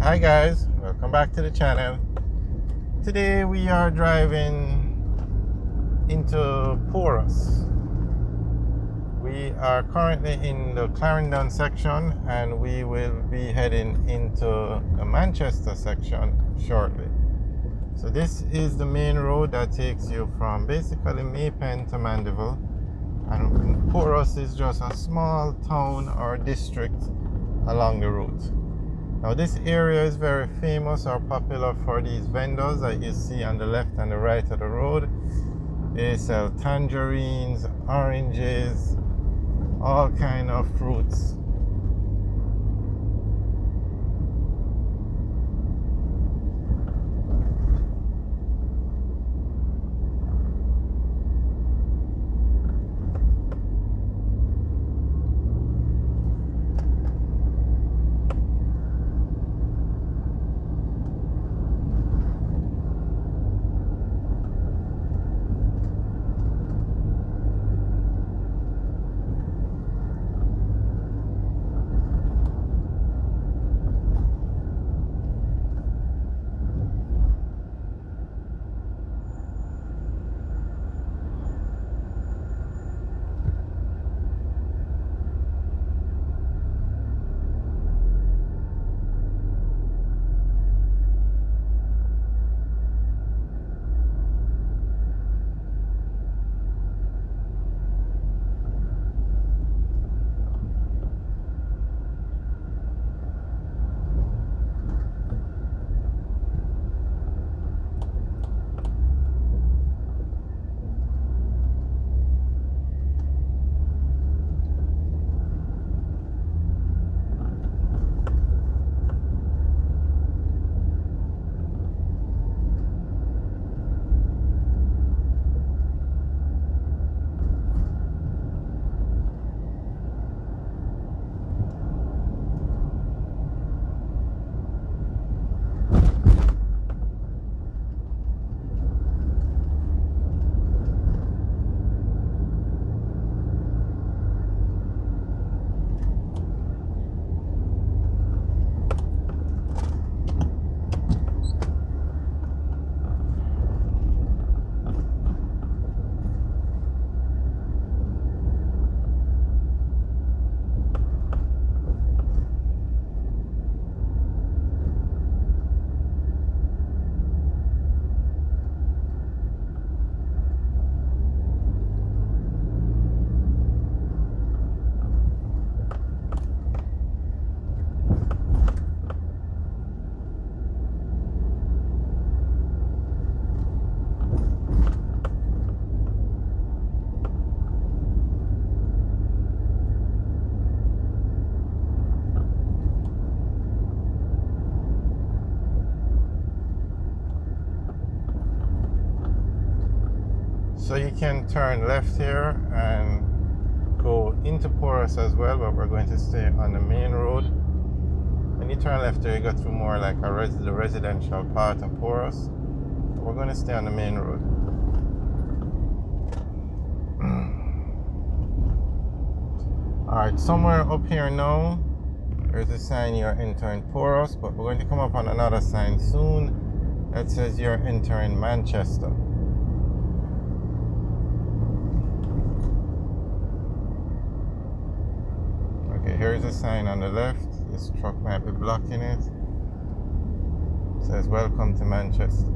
Hi guys, welcome back to the channel. Today we are driving into Porus. We are currently in the Clarendon section and we will be heading into the Manchester section shortly. So this is the main road that takes you from basically Maypen to Mandeville, and Porus is just a small town or district along the route. Now this area is very famous or popular for these vendors that you see on the left and the right of the road. They sell tangerines, oranges, all kind of fruits. So you can turn left here and go into Porus as well, but we're going to stay on the main road. When you turn left here, you go through more like the residential part of Porus. We're going to stay on the main road. Alright, somewhere up here now, there's a sign you're entering Porus, but we're going to come up on another sign soon that says you're entering Manchester. Okay, here's a sign on the left. This truck might be blocking it. It says welcome to Manchester.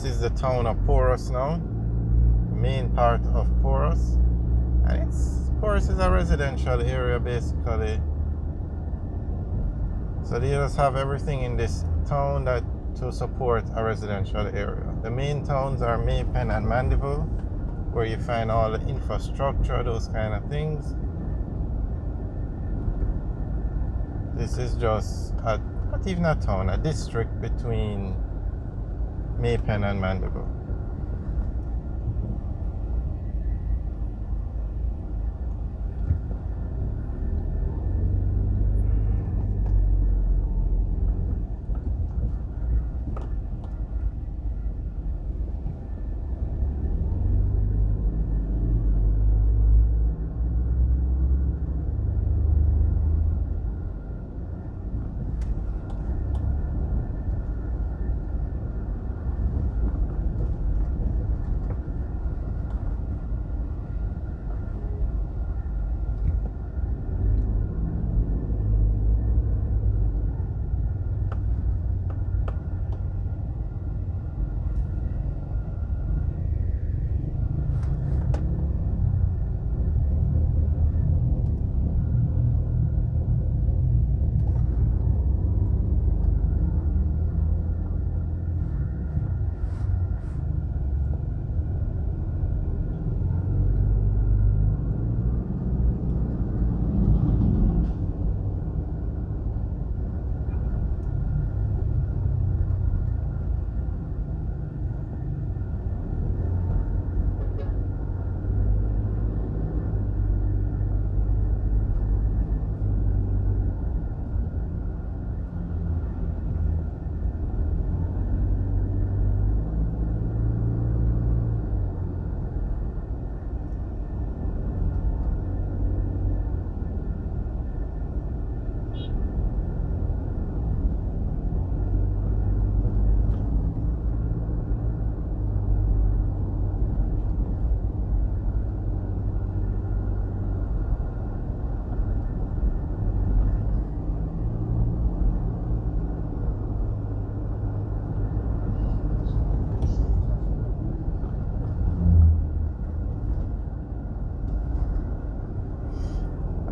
is the town of Porus now, the main part of Porus. And Porus is a residential area basically. So they just have everything in this town that to support a residential area. The main towns are May Pen and Mandeville, where you find all the infrastructure, those kind of things. This is just not even a town, a district between May Pen and Mandeville.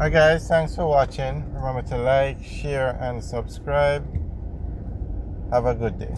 Alright guys, thanks for watching. Remember to like, share and subscribe. Have a good day.